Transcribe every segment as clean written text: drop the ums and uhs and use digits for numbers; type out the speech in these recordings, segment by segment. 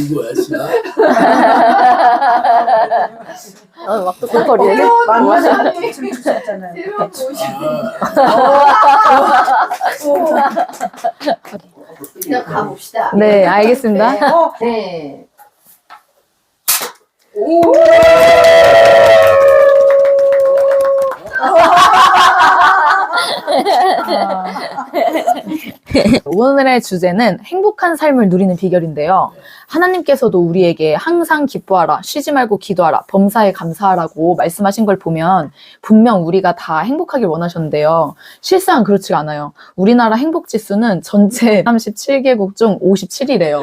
이거야, 진짜. 막 뚝뚝거리네. 만나서 춤 추셨잖아요. 그냥 가봅시다. 네, 알겠습니다. 네. 오늘의 주제는 행복한 삶을 누리는 비결인데요. 하나님께서도 우리에게 항상 기뻐하라, 쉬지 말고 기도하라, 범사에 감사하라고 말씀하신 걸 보면 분명 우리가 다 행복하길 원하셨는데요. 실상 그렇지가 않아요. 우리나라 행복지수는 전체 37개국 중 57이래요.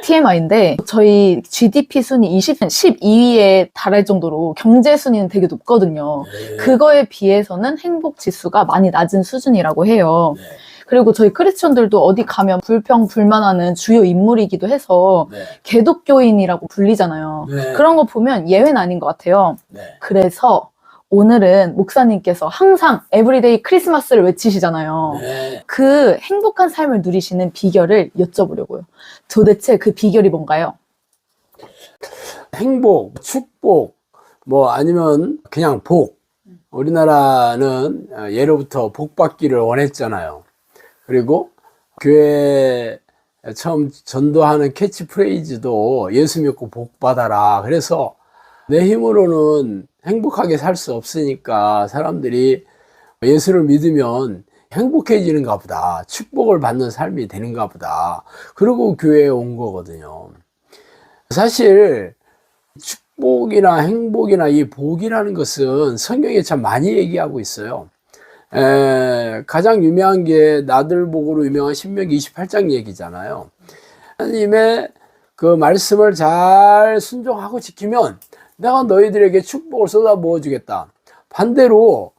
TMI인데 저희 GDP 순위 12위에 달할 정도로 경제 순위는 되게 높거든요. 그거에 비해서는 행복지수가 많이 낮은 수준이라고 해요. 그리고 저희 크리스천들도 어디 가면 불평불만하는 주요 인물이기도 해서 개독교인이라고 불리잖아요. 그런 거 보면 예외는 아닌 것 같아요. 그래서 오늘은 목사님께서 항상 에브리데이 크리스마스를 외치시잖아요. 그 행복한 삶을 누리시는 비결을 여쭤보려고요. 도대체 그 비결이 뭔가요? 행복, 축복, 뭐 아니면 그냥 복. 우리나라는 예로부터 복 받기를 원했잖아요. 그리고 교회 처음 전도하는 캐치프레이즈도 예수 믿고 복 받아라. 그래서 내 힘으로는 행복하게 살 수 없으니까 사람들이 예수를 믿으면 행복해지는가 보다. 축복을 받는 삶이 되는가 보다. 그러고 교회에 온 거거든요. 사실 축복이나 행복이나 이 복이라는 것은 성경에 참 많이 얘기하고 있어요. 가장 유명한 게 나들복으로 유명한 신명기 28장 얘기잖아요. 하나님의 그 말씀을 잘 순종하고 지키면 내가 너희들에게 축복을 쏟아부어 주겠다. 반대로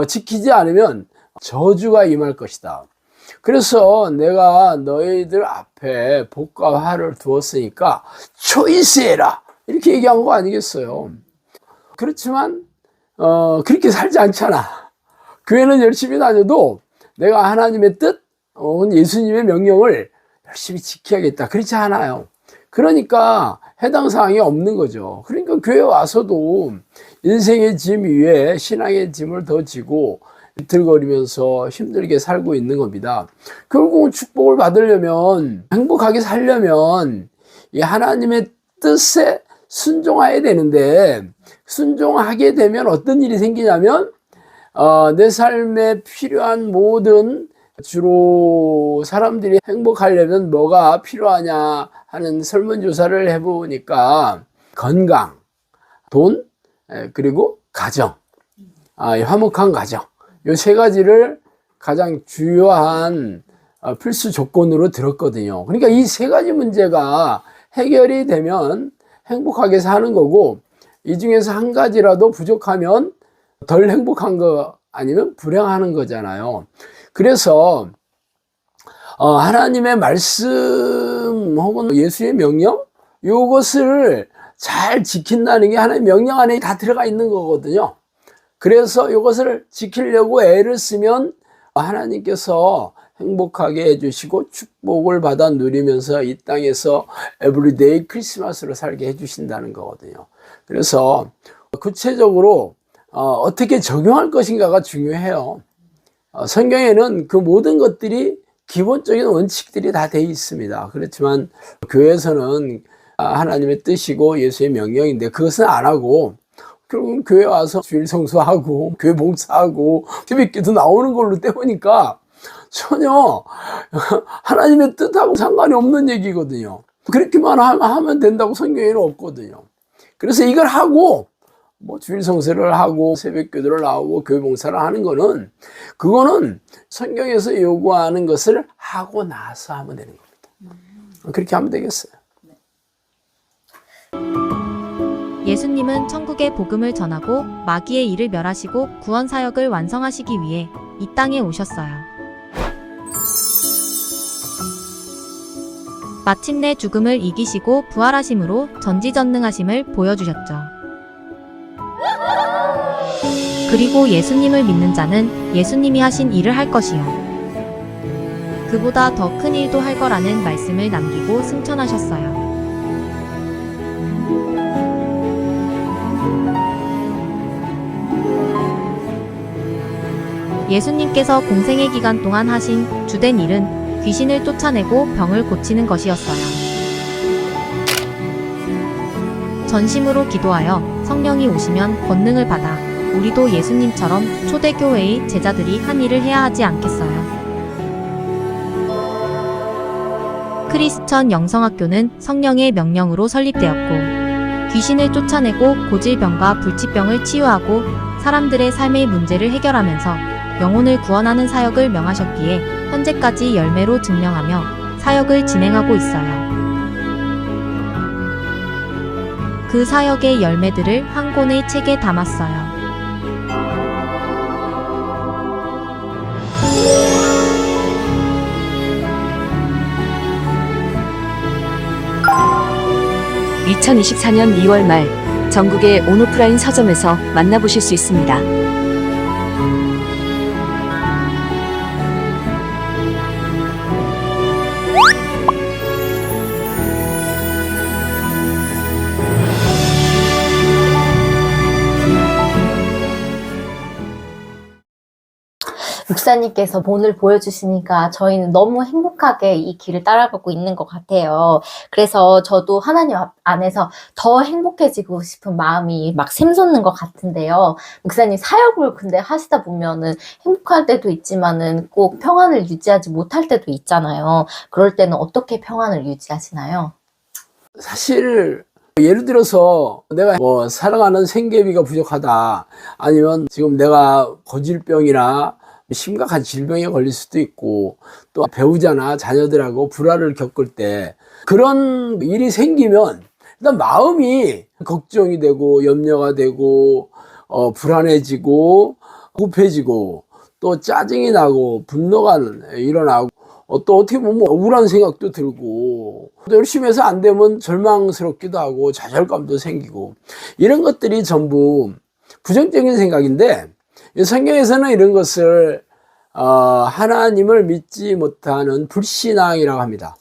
지키지 않으면 저주가 임할 것이다. 그래서 내가 너희들 앞에 복과 화를 두었으니까 초이스해라. 이렇게 얘기한 거 아니겠어요? 그렇지만 그렇게 살지 않잖아. 교회는 열심히 다녀도 내가 하나님의 뜻, 예수님의 명령을 열심히 지켜야겠다. 그렇지 않아요. 그러니까 해당 사항이 없는 거죠. 그러니까 교회 와서도 인생의 짐 위에 신앙의 짐을 더 지고 비틀거리면서 힘들게 살고 있는 겁니다. 결국은 축복을 받으려면, 행복하게 살려면 이 하나님의 뜻에 순종해야 되는데, 순종하게 되면 어떤 일이 생기냐면 내 삶에 필요한 모든, 주로 사람들이 행복하려면 뭐가 필요하냐 하는 설문조사를 해보니까 건강, 돈, 그리고 가정, 화목한 가정, 이 세 가지를 가장 주요한 필수 조건으로 들었거든요. 그러니까 이 세 가지 문제가 해결이 되면 행복하게 사는 거고, 이 중에서 한 가지라도 부족하면 덜 행복한 거 아니면 불행하는 거잖아요. 그래서 하나님의 말씀 혹은 예수의 명령, 이것을 잘 지킨다는 게 하나님의 명령 안에 다 들어가 있는 거거든요. 그래서 이것을 지키려고 애를 쓰면 하나님께서 행복하게 해주시고 축복을 받아 누리면서 이 땅에서 에브리데이 크리스마스로 살게 해주신다는 거거든요. 그래서 구체적으로 어떻게 적용할 것인가가 중요해요. 성경에는 그 모든 것들이 기본적인 원칙들이 다 돼 있습니다. 그렇지만 교회에서는 하나님의 뜻이고 예수의 명령인데 그것은 안 하고 결국은 교회 와서 주일 성수하고 교회 봉사하고 새벽기도 나오는 걸로 때우니까 전혀 하나님의 뜻하고 상관이 없는 얘기거든요. 그렇게만 하면 된다고 성경에는 없거든요. 그래서 이걸 하고 뭐 주일 성수를 하고 새벽 기도를 나오고 교회 봉사를 하는 거는, 그거는 성경에서 요구하는 것을 하고 나서 하면 되는 겁니다. 그렇게 하면 되겠어요. 예수님은 천국의 복음을 전하고 마귀의 일을 멸하시고 구원 사역을 완성하시기 위해 이 땅에 오셨어요. 마침내 죽음을 이기시고 부활하심으로 전지전능하심을 보여주셨죠. 그리고 예수님을 믿는 자는 예수님이 하신 일을 할 것이요. 그보다 더 큰 일도 할 거라는 말씀을 남기고 승천하셨어요. 예수님께서 공생의 기간 동안 하신 주된 일은 귀신을 쫓아내고 병을 고치는 것이었어요. 전심으로 기도하여 성령이 오시면 권능을 받아 우리도 예수님처럼 초대교회의 제자들이 한 일을 해야 하지 않겠어요. 크리스천 영성학교는 성령의 명령으로 설립되었고 귀신을 쫓아내고 고질병과 불치병을 치유하고 사람들의 삶의 문제를 해결하면서 영혼을 구원하는 사역을 명하셨기에 현재까지 열매로 증명하며 사역을 진행하고 있어요. 그 사역의 열매들을 한 권의 책에 담았어요. (2024년 2월) 말 전국의 온오프라인 서점에서 만나보실 수 있습니다. 목사님께서 본을 보여주시니까 저희는 너무 행복하게 이 길을 따라가고 있는 것 같아요. 그래서 저도 하나님 안에서 더 행복해지고 싶은 마음이 막 샘솟는 것 같은데요. 목사님 사역을 근데 하시다 보면은 행복할 때도 있지만은 꼭 평안을 유지하지 못할 때도 있잖아요. 그럴 때는 어떻게 평안을 유지하시나요? 사실 예를 들어서 내가 뭐 살아가는 생계비가 부족하다, 아니면 지금 내가 고질병이나 심각한 질병에 걸릴 수도 있고, 또 배우자나 자녀들하고 불화를 겪을 때 그런 일이 생기면 일단 마음이 걱정이 되고 염려가 되고 불안해지고 급해지고 또 짜증이 나고 분노가 일어나고 또 어떻게 보면 억울한 생각도 들고 또 열심히 해서 안 되면 절망스럽기도 하고 좌절감도 생기고, 이런 것들이 전부 부정적인 생각인데 성경에서는 이런 것을 하나님을 믿지 못하는 불신앙이라고 합니다.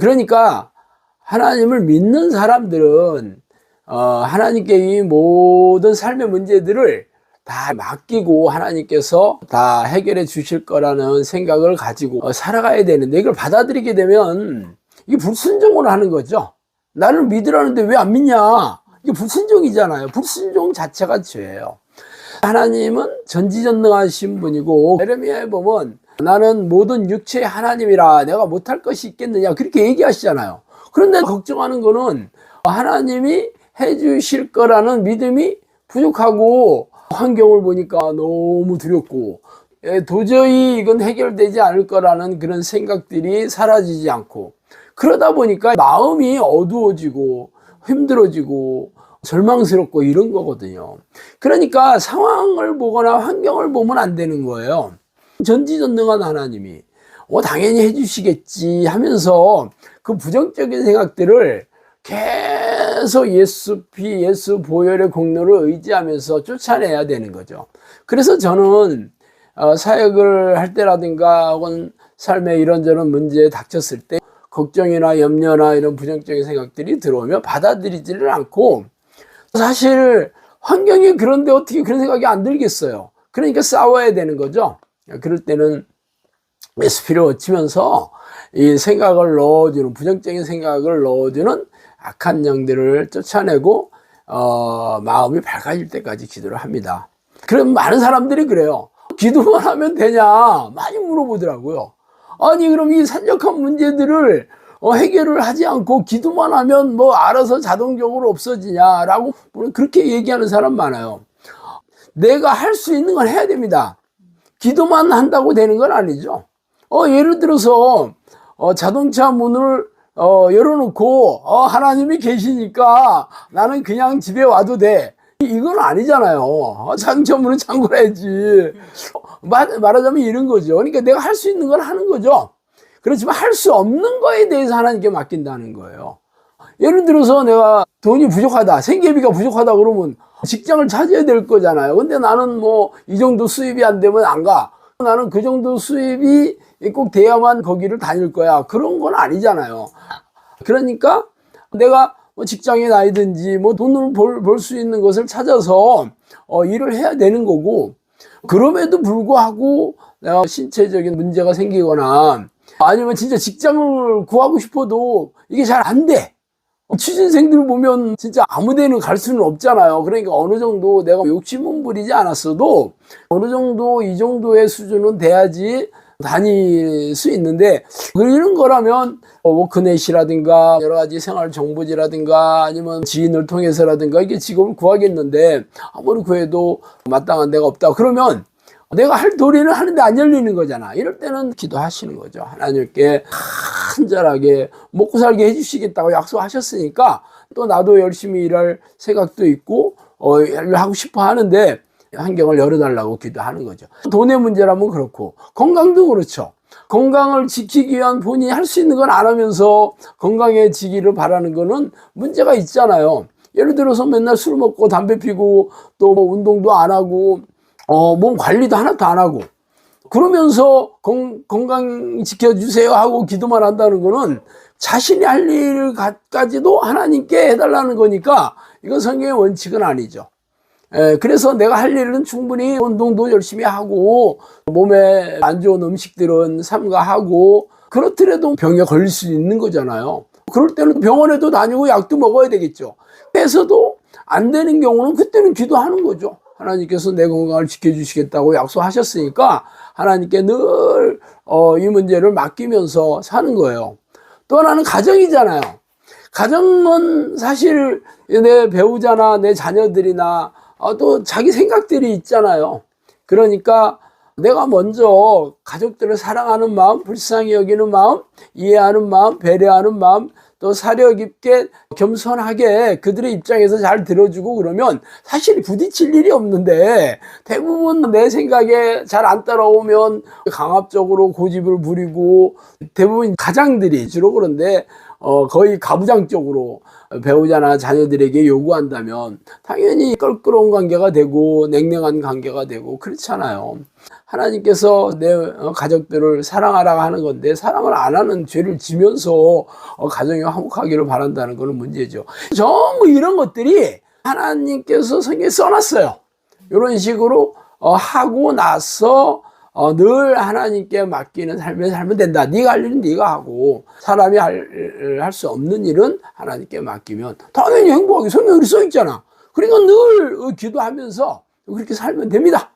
그러니까 하나님을 믿는 사람들은 하나님께 이 모든 삶의 문제들을 다 맡기고 하나님께서 다 해결해 주실 거라는 생각을 가지고 살아가야 되는데, 이걸 받아들이게 되면 이게 불순종으로 하는 거죠. 나를 믿으라는데 왜 안 믿냐? 이게 불순종이잖아요. 불순종 자체가 죄예요. 하나님은 전지전능하신 분이고, 예레미야에 보면 나는 모든 육체의 하나님이라 내가 못할 것이 있겠느냐 그렇게 얘기하시잖아요. 그런데 걱정하는 거는 하나님이 해주실 거라는 믿음이 부족하고, 환경을 보니까 너무 두렵고 도저히 이건 해결되지 않을 거라는 그런 생각들이 사라지지 않고, 그러다 보니까 마음이 어두워지고 힘들어지고 절망스럽고 이런 거거든요. 그러니까 상황을 보거나 환경을 보면 안 되는 거예요. 전지전능한 하나님이 당연히 해주시겠지 하면서 그 부정적인 생각들을 계속 예수 피, 예수 보혈의 공로를 의지하면서 쫓아내야 되는 거죠. 그래서 저는 사역을 할 때라든가 혹은 삶에 이런저런 문제에 닥쳤을 때 걱정이나 염려나 이런 부정적인 생각들이 들어오면 받아들이지를 않고, 사실 환경이 그런데 어떻게 그런 생각이 안 들겠어요. 그러니까 싸워야 되는 거죠. 그럴 때는 예수피를 얻으면서 이 생각을 넣어주는, 부정적인 생각을 넣어주는 악한 영들을 쫓아내고 마음이 밝아질 때까지 기도를 합니다. 그럼 많은 사람들이 그래요. 기도만 하면 되냐 많이 물어보더라고요. 아니 그럼 이 산적한 문제들을 해결을 하지 않고 기도만 하면 뭐 알아서 자동적으로 없어지냐라고 그렇게 얘기하는 사람 많아요. 내가 할 수 있는 건 해야 됩니다. 기도만 한다고 되는 건 아니죠. 예를 들어서 자동차 문을 열어놓고 하나님이 계시니까 나는 그냥 집에 와도 돼, 이건 아니잖아요. 자동차 문은 잠궈야지. 말하자면 이런 거죠. 그러니까 내가 할 수 있는 건 하는 거죠. 그렇지만 할 수 없는 거에 대해서 하나님께 맡긴다는 거예요. 예를 들어서 내가 돈이 부족하다, 생계비가 부족하다 그러면 직장을 찾아야 될 거잖아요. 근데 나는 뭐 이 정도 수입이 안 되면 안 가. 나는 그 정도 수입이 꼭 돼야만 거기를 다닐 거야. 그런 건 아니잖아요. 그러니까 내가 뭐 직장에 나이든지 뭐 돈을 벌 수 있는 것을 찾아서 일을 해야 되는 거고, 그럼에도 불구하고 내가 신체적인 문제가 생기거나 아니면 진짜 직장을 구하고 싶어도 이게 잘 안 돼. 취준생들 보면 진짜 아무 데는 갈 수는 없잖아요. 그러니까 어느 정도 내가 욕심은 부리지 않았어도 어느 정도 이 정도의 수준은 돼야지 다닐 수 있는데, 이런 거라면 워크넷이라든가 여러 가지 생활 정보지라든가 아니면 지인을 통해서라든가 이게 직업을 구하겠는데, 아무리 구해도 마땅한 데가 없다 그러면 내가 할 도리는 하는데 안 열리는 거잖아. 이럴 때는 기도하시는 거죠. 하나님께 간절하게 먹고 살게 해주시겠다고 약속하셨으니까 또 나도 열심히 일할 생각도 있고 하고 싶어 하는데 환경을 열어달라고 기도하는 거죠. 돈의 문제라면 그렇고 건강도 그렇죠. 건강을 지키기 위한 본인이 할 수 있는 건 안 하면서 건강해지기를 바라는 거는 문제가 있잖아요. 예를 들어서 맨날 술 먹고 담배 피고 또 뭐 운동도 안 하고 몸 관리도 하나도 안 하고 그러면서 건강 지켜주세요 하고 기도만 한다는 거는 자신이 할 일까지도 하나님께 해달라는 거니까 이건 성경의 원칙은 아니죠. 그래서 내가 할 일은 충분히 운동도 열심히 하고 몸에 안 좋은 음식들은 삼가하고 그렇더라도 병에 걸릴 수 있는 거잖아요. 그럴 때는 병원에도 다니고 약도 먹어야 되겠죠. 그래서도 안 되는 경우는 그때는 기도하는 거죠. 하나님께서 내 건강을 지켜주시겠다고 약속하셨으니까 하나님께 늘 이 문제를 맡기면서 사는 거예요. 또 하나는 가정이잖아요. 가정은 사실 내 배우자나 내 자녀들이나 또 자기 생각들이 있잖아요. 그러니까 내가 먼저 가족들을 사랑하는 마음, 불쌍히 여기는 마음, 이해하는 마음, 배려하는 마음, 또 사려 깊게 겸손하게 그들의 입장에서 잘 들어주고 그러면 사실 부딪힐 일이 없는데, 대부분 내 생각에 잘 안 따라오면 강압적으로 고집을 부리고 대부분 가장들이 주로 그런데 거의 가부장적으로 배우자나 자녀들에게 요구한다면 당연히 껄끄러운 관계가 되고 냉랭한 관계가 되고 그렇잖아요. 하나님께서 내 가족들을 사랑하라고 하는 건데 사랑을 안 하는 죄를 지면서 가정이 화목하기를 바란다는 것은 문제죠. 전부 이런 것들이 하나님께서 성경에 써놨어요. 이런 식으로 하고 나서 늘 하나님께 맡기는 삶을 살면 된다. 네가 할 일은 네가 하고 사람이 할 수 없는 일은 하나님께 맡기면 당연히 행복하게 성경에 써 있잖아. 그러니까 늘 기도하면서 그렇게 살면 됩니다.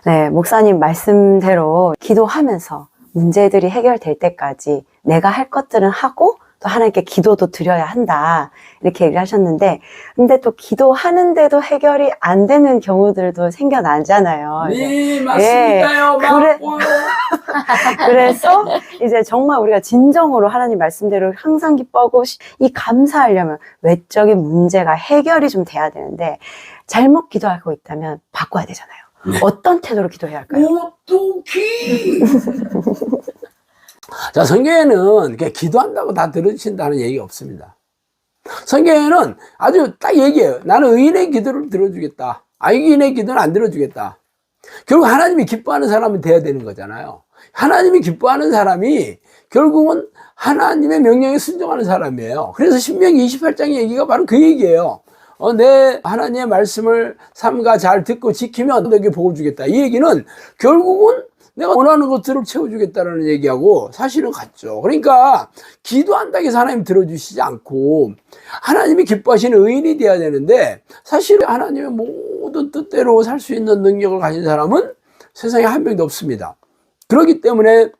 네, 목사님 말씀대로 기도하면서 문제들이 해결될 때까지 내가 할 것들은 하고 또 하나님께 기도도 드려야 한다 이렇게 얘기를 하셨는데, 근데 또 기도하는데도 해결이 안 되는 경우들도 생겨나잖아요. 네, 맞습니다요. 맞고요. 그래서 이제 정말 우리가 진정으로 하나님 말씀대로 항상 기뻐하고 이 감사하려면 외적인 문제가 해결이 좀 돼야 되는데 잘못 기도하고 있다면 바꿔야 되잖아요. 네. 어떤 태도로 기도해야 할까요? 어떻게? 자, 성경에는 기도한다고 다 들어주신다는 얘기가 없습니다. 성경에는 아주 딱 얘기해요. 나는 의인의 기도를 들어주겠다. 악인의 기도는 안 들어주겠다. 결국 하나님이 기뻐하는 사람이 돼야 되는 거잖아요. 하나님이 기뻐하는 사람이 결국은 하나님의 명령에 순종하는 사람이에요. 그래서 신명기 28장의 얘기가 바로 그 얘기예요. 내 하나님의 말씀을 삼가 잘 듣고 지키면 너에게 복을 주겠다. 이 얘기는 결국은 내가 원하는 것들을 채워주겠다는 얘기하고 사실은 같죠. 그러니까 기도한다고 해서 하나님 들어주시지 않고 하나님이 기뻐하시는 의인이 돼야 되는데, 사실 하나님의 모든 뜻대로 살 수 있는 능력을 가진 사람은 세상에 한 명도 없습니다. 그렇기 때문에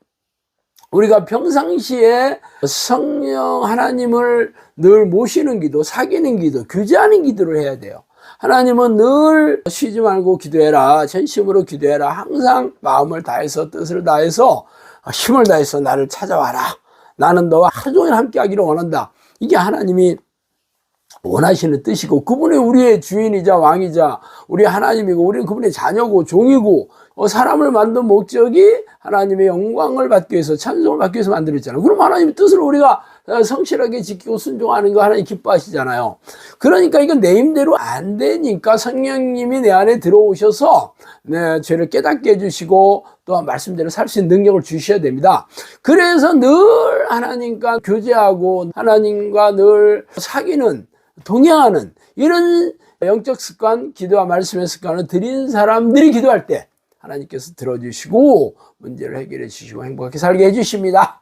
우리가 평상시에 성령 하나님을 늘 모시는 기도, 사귀는 기도, 교제하는 기도를 해야 돼요. 하나님은 늘 쉬지 말고 기도해라, 전심으로 기도해라, 항상 마음을 다해서 뜻을 다해서 힘을 다해서 나를 찾아와라, 나는 너와 하루 종일 함께 하기를 원한다. 이게 하나님이 원하시는 뜻이고, 그분이 우리의 주인이자 왕이자 우리 하나님이고 우리는 그분의 자녀고 종이고, 사람을 만든 목적이 하나님의 영광을 받기 위해서, 찬송을 받기 위해서 만들었잖아요. 그럼 하나님의 뜻을 우리가 성실하게 지키고 순종하는 거 하나님 기뻐하시잖아요. 그러니까 이건 내 힘대로 안 되니까 성령님이 내 안에 들어오셔서 네, 죄를 깨닫게 해주시고 또한 말씀대로 살 수 있는 능력을 주셔야 됩니다. 그래서 늘 하나님과 교제하고 하나님과 늘 사귀는, 동행하는 이런 영적 습관, 기도와 말씀의 습관을 들인 사람들이 기도할 때 하나님께서 들어주시고 문제를 해결해 주시고 행복하게 살게 해주십니다.